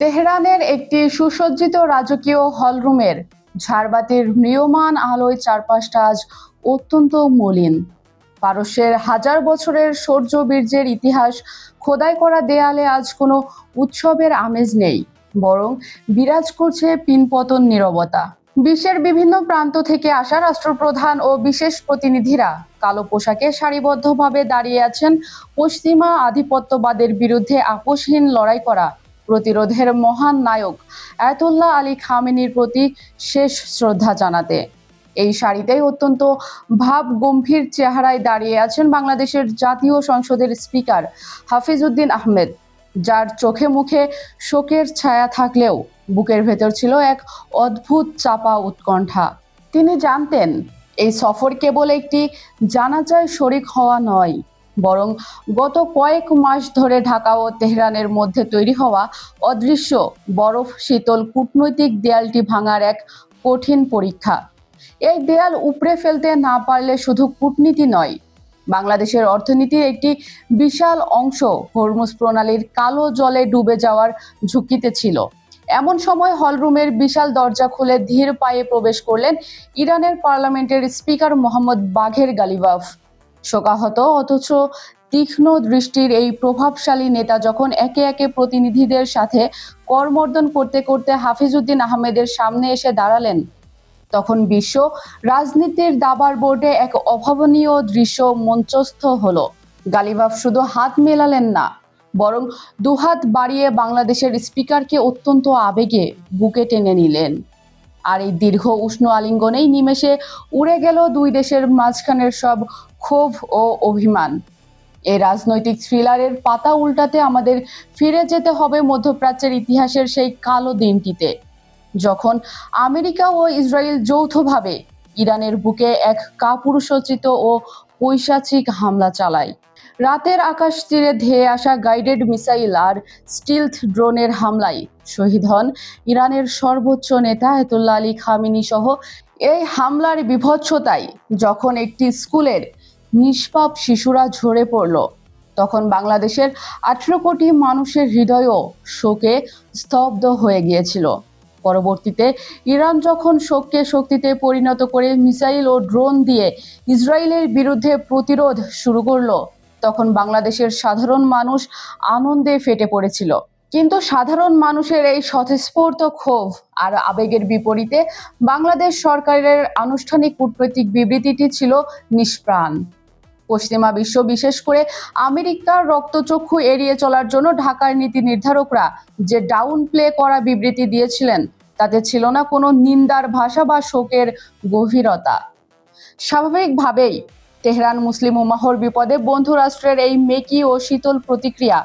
তেহরানের একটি সুসজ্জিত রাজকীয় হলরুমের ঝাড়বাতির ম্রিয়মাণ আলোয় চারপাশটা আজ অত্যন্ত মলিন। পারস্যের হাজার বছরের শৌর্য বীর্যের ইতিহাস খোদাই করা দেয়ালে আজ কোনো উৎসবের আমেজ নেই, বরং বিরাজ করছে পিনপতন নীরবতা। বিশ্বের বিভিন্ন প্রান্ত থেকে আসা রাষ্ট্রপ্রধান ও বিশেষ প্রতিনিধিরা কালো পোশাকে সারিবদ্ধভাবে দাঁড়িয়ে আছেন পশ্চিমা আধিপত্যবাদের বিরুদ্ধে আপোষহীন লড়াই করা প্রতিরোধের মহান নায়ক আয়াতুল্লাহ আলী খামেনির প্রতি শেষ শ্রদ্ধা জানাতে। এই সারিতেই অত্যন্ত ভাবগম্ভীর চেহারায় দাঁড়িয়ে আছেন বাংলাদেশের জাতীয় সংসদের স্পিকার হাফিজ উদ্দিন আহমেদ, যার চোখে মুখে শোকের ছায়া থাকলেও বুকের ভেতর ছিল এক অদ্ভুত চাপা উৎকণ্ঠা। তিনি জানতেন এই সফর কেবল একটি জানাজায় শরিক হওয়া নয়, বরং গত কয়েক মাস ধরে ঢাকা ও তেহরানের মধ্যে তৈরি হওয়া অদৃশ্য বরফ শীতল কূটনৈতিক দেয়ালটি ভাঙার এক কঠিন পরীক্ষা। এই দেয়াল উপড়ে ফেলতে না পারলে শুধু কূটনীতি নয়, বাংলাদেশের অর্থনীতির একটি বিশাল অংশ হরমুজ প্রণালীর কালো জলে ডুবে যাওয়ার ঝুঁকিতে ছিল। এমন সময় হলরুমের বিশাল দরজা খুলে ধীর পায়ে প্রবেশ করলেন ইরানের পার্লামেন্টের স্পিকার মোহাম্মদ বাঘের গালিবাফ। শোকাহত অথচ তীক্ষ্ণ দৃষ্টির এই প্রভাবশালী নেতা যখন একে একে প্রতিনিধিদের সাথে করমর্দন করতে করতে হাফিজ উদ্দিন আহমেদের সামনে এসে দাঁড়ালেন, তখন বিশ্ব রাজনীতির দাবার বোর্ডে এক অভাবনীয় দৃশ্য মঞ্চস্থ হলো। গালিবাফ শুধু হাত মেলালেন না, বরং দুহাত বাড়িয়ে বাংলাদেশের স্পিকারকে অত্যন্ত আবেগে বুকে টেনে নিলেন। আর এই দীর্ঘ উষ্ণ আলিঙ্গনেই নিমেষে উড়ে গেল দুই দেশের মাঝখানের সব ক্ষোভ ও অভিমান। এই রাজনৈতিক থ্রিলারের পাতা উল্টাতে আমাদের ফিরে যেতে হবে মধ্যপ্রাচ্যের ইতিহাসের সেই কালো দিনটিতে, যখন আমেরিকা ও ইসরায়েল যৌথভাবে ইরানের বুকে এক কাপুরুষোচিত ও পৈশাচিক হামলা চালায়। রাতের আকাশ তীরে ধেয়ে আসা গাইডেড মিসাইল আর স্টিলথ ড্রোনের হামলায় শহীদ হন ইরানের সর্বোচ্চ নেতা আয়াতুল্লাহ আলী খামেনি সহ। এই হামলার বীভৎসতায় যখন একটি স্কুলের নিষ্পাপ শিশুরা ঝরে পড়ল, তখন বাংলাদেশের 18 কোটি মানুষের হৃদয়ও শোকে স্তব্ধ হয়ে গিয়েছিল। পরবর্তীতে ইরান যখন শোককে শক্তিতে পরিণত করে মিসাইল ও ড্রোন দিয়ে ইসরায়েলের বিরুদ্ধে প্রতিরোধ শুরু করলো, তখন বাংলাদেশের সাধারণ মানুষ আনন্দে ফেটে পড়েছিল। কিন্তু সাধারণ মানুষের এই স্বতঃস্ফূর্ত ক্ষোভ আর আবেগের বিপরীতে বাংলাদেশ সরকারের আনুষ্ঠানিক কূটনৈতিক বিবৃতিটি ছিল নিষ্প্রাণ। পশ্চিমা বিশ্ব, বিশেষ করে আমেরিকার রক্তচক্ষু এড়িয়ে চলার জন্য ঢাকার নীতি নির্ধারকরা যে ডাউন প্লে করা বিবৃতি দিয়েছিলেন, তাতে ছিল না কোনো নিন্দার ভাষা বা শোকের গভীরতা। স্বাভাবিকভাবেই তেহরান মুসলিম উম্মাহর বিপদে বন্ধু রাষ্ট্রের এই মেকি ও শীতল প্রতিক্রিয়া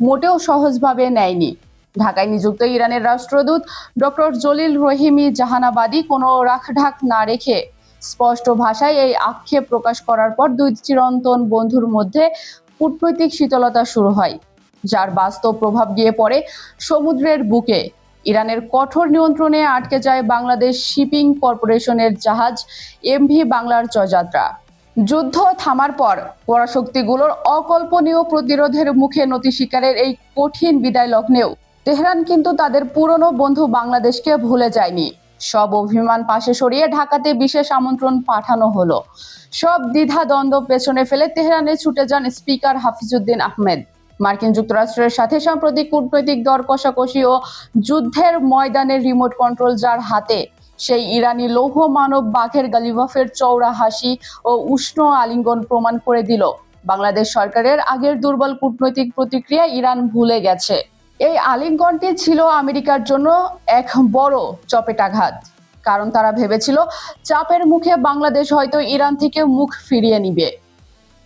মোটেও সহজভাবে নেয়নি। ঢাকায় নিযুক্ত ইরানের রাষ্ট্রদূত ডক্টর জলিল রহিমি জাহানাবাদী কোনো রাখঢাক না রেখে স্পষ্ট ভাষায় এই আক্ষেপ প্রকাশ করার পর দুই চিরন্তন বন্ধুর মধ্যে কূটনৈতিক শীতলতা শুরু হয়, যার বাস্তব প্রভাব গিয়ে পড়ে সমুদ্রের বুকে। ইরানের কঠোর নিয়ন্ত্রণে আটকে যায় বাংলাদেশ শিপিং কর্পোরেশনের জাহাজ এমভি বাংলার জয়যাত্রা। যুদ্ধ থামার পর পরাশক্তিগুলোর অকল্পনীয় প্রতিরোধের মুখে নতি স্বীকারের এই কঠিন বিদায় লগ্নেও তেহরান কিন্তু তাদের পুরনো বন্ধু বাংলাদেশকে ভুলে যায়নি। সব অভিমান পাশে সরিয়ে ঢাকাতে বিশেষ আমন্ত্রণ পাঠানো হলো। সব দ্বিধা দ্বন্দ্ব পেছনে ফেলে তেহরানে ছুটে যান স্পিকার হাফিজ উদ্দিন আহমেদ। মার্কিন যুক্তরাষ্ট্রের সাথে সাম্প্রতিক কূটনৈতিক দর কষাকষি ও যুদ্ধের ময়দানের রিমোট কন্ট্রোল যার হাতে, সেই ইরানি লৌহ মানব বাঘের গালিবাফের চওড়া হাসি ও উষ্ণ আলিঙ্গন প্রমাণ করে দিল বাংলাদেশ সরকারের আগের দুর্বল কূটনৈতিক প্রতিক্রিয়া ইরান ভুলে গেছে। এই আলিঙ্গনটি ছিল আমেরিকার জন্য এক বড় চপেটাঘাত, কারণ তারা ভেবেছিল চাপের মুখে বাংলাদেশ হয়তো ইরান থেকে মুখ ফিরিয়ে নিবে।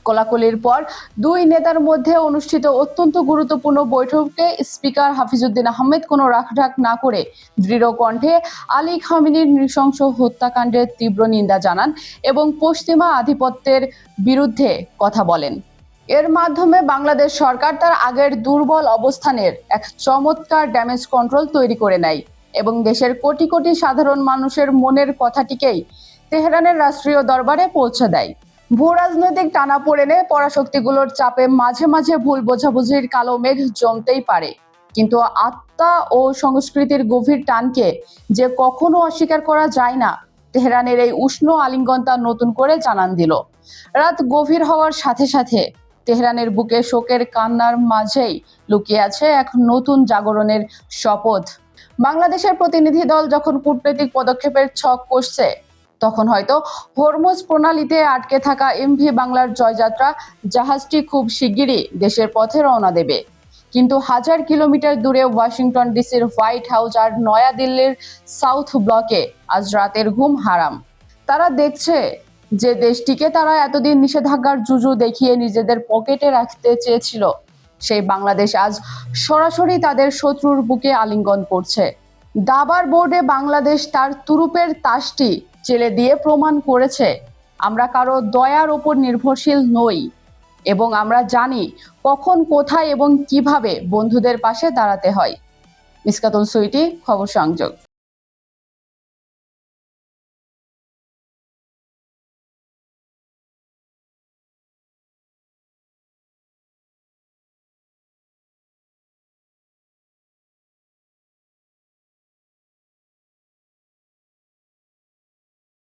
কোলাকুলির পর দুই নেতার মধ্যে অনুষ্ঠিত অত্যন্ত গুরুত্বপূর্ণ বৈঠকে স্পিকার হাফিজ উদ্দিন আহমেদ কোনো রাখঢাক না করে দৃঢ় কণ্ঠে আলী খামেনির নৃশংস হত্যাকাণ্ডের তীব্র নিন্দা জানান এবং পশ্চিমা আধিপত্যের বিরুদ্ধে কথা বলেন। এর মাধ্যমে বাংলাদেশ সরকার তার আগের দুর্বল অবস্থানের এক চমৎকার ড্যামেজ কন্ট্রোল তৈরি করে নেয় এবং দেশের কোটি কোটি সাধারণ মানুষের মনের কথাটিকেই তেহরানের রাষ্ট্রীয় দরবারে পৌঁছে দেয়। ভূ রাজনৈতিক টানাপোড়েনে পরাশক্তিগুলোর চাপে মাঝে মাঝে ভুল বোঝাবুঝির কালো মেঘ জমতেই পারে, কিন্তু আত্মা ও সংস্কৃতির গভীর টানকে যে কখনো অস্বীকার করা যায় না, তেহরানের এই উষ্ণ আলিঙ্গন তা নতুন করে জানান দিল। রাত গভীর হওয়ার সাথে সাথে তেহরানের বুকে শোকের কান্নার মাঝেই লুকিয়ে আছে এক নতুন জাগরণের শপথ। বাংলাদেশের প্রতিনিধি দল যখন কূটনৈতিক পদক্ষেপের ছক কষছে, তখন হয়তো হরমুজ প্রণালীতে আটকে থাকা এমভি বাংলার জয়যাত্রা জাহাজটি খুব শিগগিরই দেশের পথে রওনা দেবে। কিন্তু হাজার কিলোমিটার দূরে ওয়াশিংটন ডিসির হোয়াইট হাউস আর নয়াদিল্লির সাউথ ব্লকে আজ রাতের ঘুম হারাম। তারা দেখছে যে দেশটিকে তারা এতদিন নিষেধাজ্ঞার জুজু দেখিয়ে নিজেদের পকেটে রাখতে চেয়েছিল, সেই বাংলাদেশ আজ সরাসরি তাদের শত্রুর বুকে আলিঙ্গন করছে। দাবার বোর্ডে বাংলাদেশ তার তুরুপের তাসটি চেলে দিয়ে প্রমাণ করেছে, আমরা কারো দয়ার ওপর নির্ভরশীল নই এবং আমরা জানি কখন, কোথায় এবং কিভাবে বন্ধুদের পাশে দাঁড়াতে হয়। মিসকাতুল সুইটি, খবর সংযোগ।